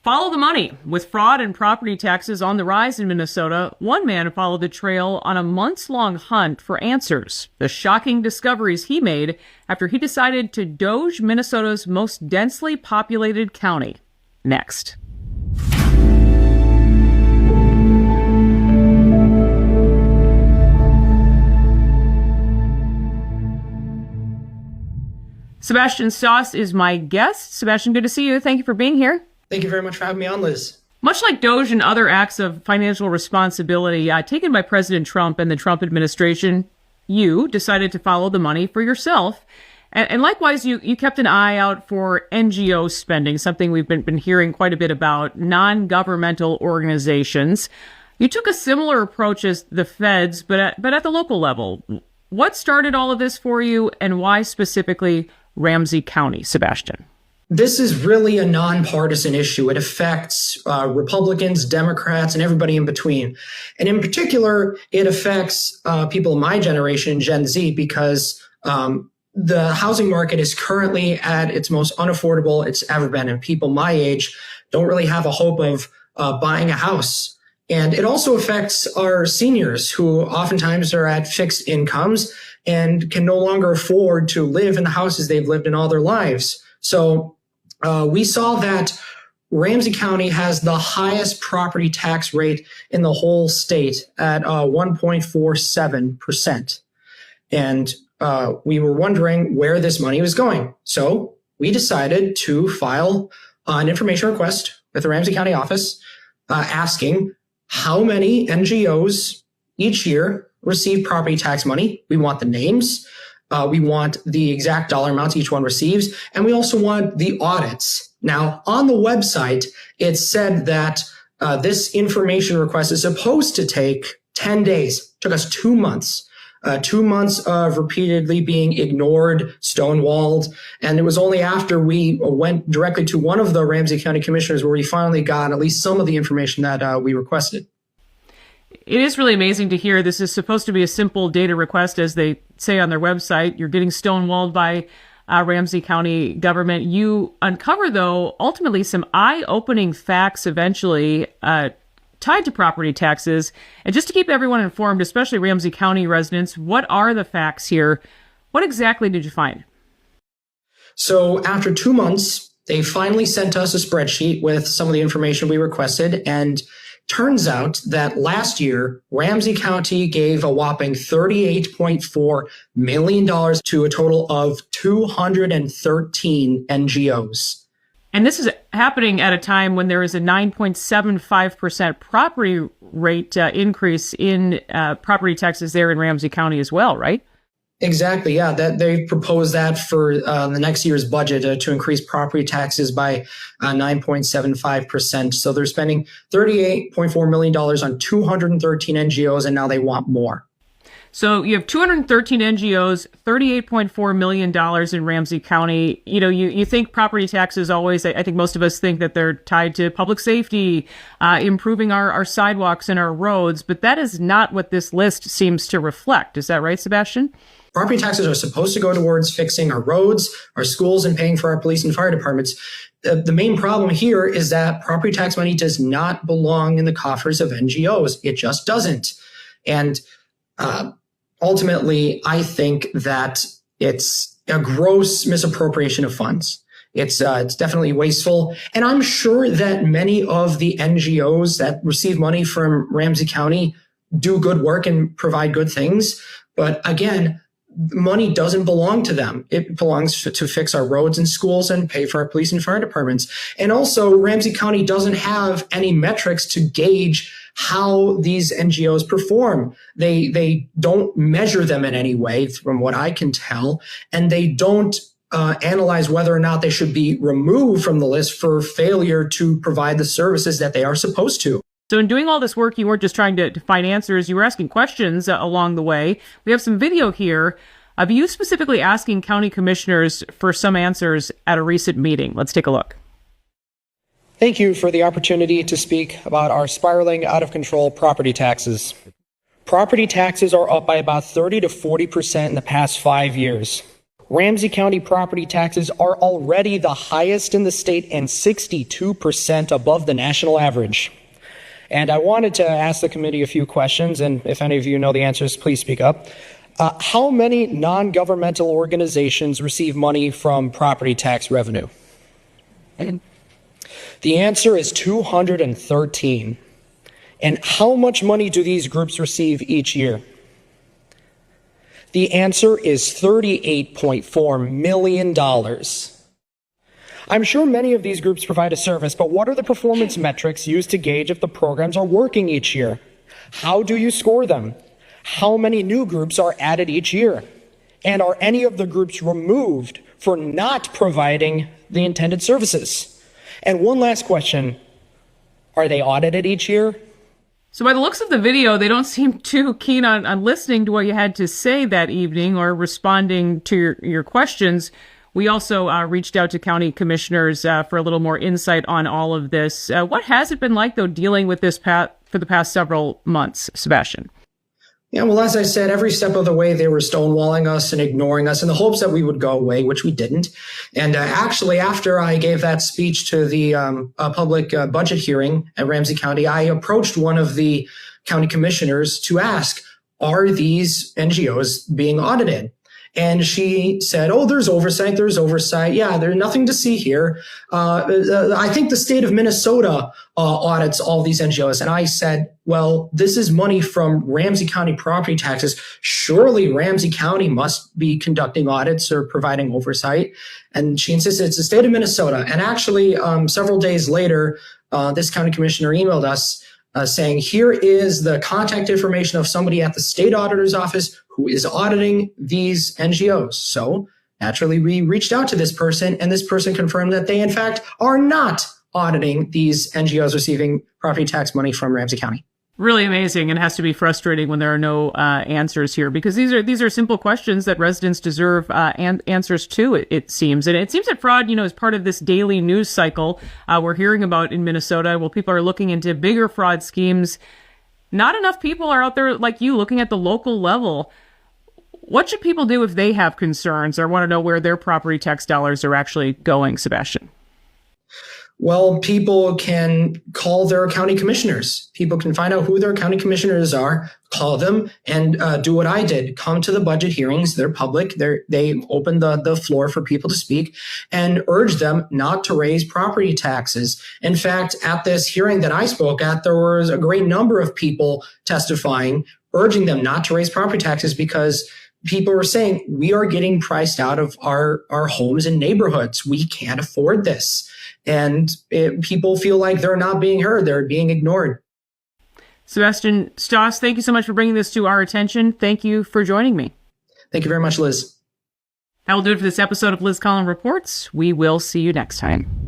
Follow the money. With fraud and property taxes on the rise in Minnesota, one man followed the trail on a months-long hunt for answers. The shocking discoveries he made after he decided to doge Minnesota's most densely populated county. Next. Sebastian Stoss is my guest. Sebastian, good to see you. Thank you for being here. Thank you very much for having me on, Liz. Much like Doge and other acts of financial responsibility taken by President Trump and the Trump administration, you decided to follow the money for yourself. And likewise, you kept an eye out for NGO spending, something we've been hearing quite a bit about, non-governmental organizations. You took a similar approach as the feds, but at the local level. What started all of this for you, and why specifically Ramsey County, Sebastian? This is really a nonpartisan issue. It affects Republicans, Democrats, and everybody in between. And in particular, it affects people of my generation, Gen Z, because the housing market is currently at its most unaffordable it's ever been. And people my age don't really have a hope of buying a house. And it also affects our seniors, who oftentimes are at fixed incomes and can no longer afford to live in the houses they've lived in all their lives. So we saw that Ramsey County has the highest property tax rate in the whole state at 1.47%. And we were wondering where this money was going. So we decided to file an information request with the Ramsey County office asking how many NGOs each year receive property tax money. We want the names. We want the exact dollar amounts each one receives. And we also want the audits. Now, on the website, it said that this information request is supposed to take 10 days. It took us 2 months. 2 months of repeatedly being ignored, stonewalled. And it was only after we went directly to one of the Ramsey County commissioners where we finally got at least some of the information that we requested. It is really amazing to hear. This is supposed to be a simple data request, as they say on their website. You're getting stonewalled by Ramsey County government. You uncover, though, ultimately some eye-opening facts eventually tied to property taxes. And just to keep everyone informed, especially Ramsey County residents, what are the facts here? What exactly did you find? So after 2 months, they finally sent us a spreadsheet with some of the information we requested. And turns out that last year, Ramsey County gave a whopping $38.4 million to a total of 213 NGOs. And this is happening at a time when there is a 9.75% property rate increase in property taxes there in Ramsey County as well, right? Exactly. Yeah, that they proposed that for the next year's budget to increase property taxes by 9.75%. So they're spending $38.4 million on 213 NGOs, and now they want more. So you have 213 NGOs, $38.4 million in Ramsey County. You know, you think property taxes always, I think most of us think that they're tied to public safety, improving our sidewalks and our roads, but that is not what this list seems to reflect. Is that right, Sebastian? Property taxes are supposed to go towards fixing our roads, our schools, and paying for our police and fire departments. The main problem here is that property tax money does not belong in the coffers of NGOs. It just doesn't. And ultimately, I think that it's a gross misappropriation of funds. It's definitely wasteful. And I'm sure that many of the NGOs that receive money from Ramsey County do good work and provide good things. But again, money doesn't belong to them. It belongs to fix our roads and schools and pay for our police and fire departments. And also, Ramsey County doesn't have any metrics to gauge how these NGOs perform. They don't measure them in any way, from what I can tell, and they don't analyze whether or not they should be removed from the list for failure to provide the services that they are supposed to. So in doing all this work, you weren't just trying to find answers, you were asking questions along the way. We have some video here of you specifically asking county commissioners for some answers at a recent meeting. Let's take a look. Thank you for the opportunity to speak about our spiraling out of control property taxes. Property taxes are up by about 30 to 40% in the past 5 years. Ramsey County property taxes are already the highest in the state and 62% above the national average. And I wanted to ask the committee a few questions, and if any of you know the answers, please speak up. How many non-governmental organizations receive money from property tax revenue? The answer is 213. And how much money do these groups receive each year? The answer is $38.4 million. I'm sure many of these groups provide a service, but what are the performance metrics used to gauge if the programs are working each year? How do you score them? How many new groups are added each year? And are any of the groups removed for not providing the intended services? And one last question, are they audited each year? So by the looks of the video, they don't seem too keen on listening to what you had to say that evening or responding to your questions. We also reached out to county commissioners for a little more insight on all of this. What has it been like, though, dealing with this for the past several months, Sebastian? Yeah, well, as I said, every step of the way, they were stonewalling us and ignoring us in the hopes that we would go away, which we didn't. And actually, after I gave that speech to the public budget hearing at Ramsey County, I approached one of the county commissioners to ask, are these NGOs being audited? And she said, oh, there's oversight. Yeah, there's nothing to see here. I think the state of Minnesota audits all these NGOs. And I said, well, this is money from Ramsey County property taxes. Surely Ramsey County must be conducting audits or providing oversight. And she insisted it's the state of Minnesota. And actually, several days later, this county commissioner emailed us saying, here is the contact information of somebody at the state auditor's office who is auditing these NGOs. So naturally, we reached out to this person, and this person confirmed that they, in fact, are not auditing these NGOs receiving property tax money from Ramsey County. Really amazing, and has to be frustrating when there are no answers here, because these are simple questions that residents deserve answers to, it seems. And it seems that fraud, is part of this daily news cycle we're hearing about in Minnesota. Well, people are looking into bigger fraud schemes. Not enough people are out there like you looking at the local level. What should people do if they have concerns or want to know where their property tax dollars are actually going, Sebastian? Well, people can call their county commissioners. People can find out who their county commissioners are, call them, and do what I did. Come to the budget hearings. They're public. They open the floor for people to speak and urge them not to raise property taxes. In fact, at this hearing that I spoke at, there was a great number of people testifying, urging them not to raise property taxes because people were saying, we are getting priced out of our homes and neighborhoods. We can't afford this. And people feel like they're not being heard. They're being ignored. Sebastian Stoss, thank you so much for bringing this to our attention. Thank you for joining me. Thank you very much, Liz. That will do it for this episode of Liz Collin Reports. We will see you next time.